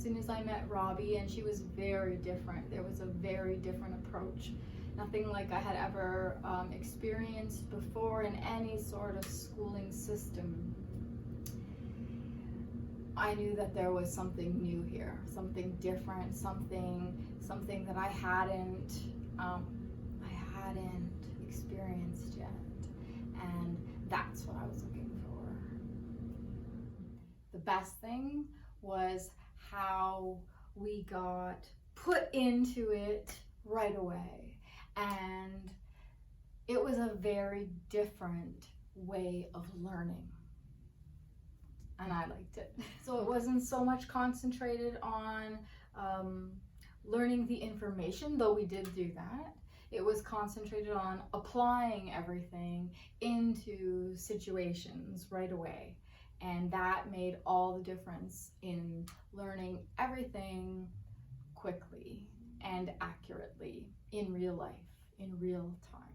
soon as I met Robbie, and she was very different. There was a very different approach. Nothing like I had ever experienced before in any sort of schooling system. I knew that there was something new here, something different, something that I hadn't experienced yet, and that's what I was looking for. The best thing was how we got put into it right away, and it was a very different way of learning, and I liked it. So it wasn't so much concentrated on learning the information, though we did do that. It was concentrated on applying everything into situations right away. And that made all the difference in learning everything quickly and accurately in real life, in real time.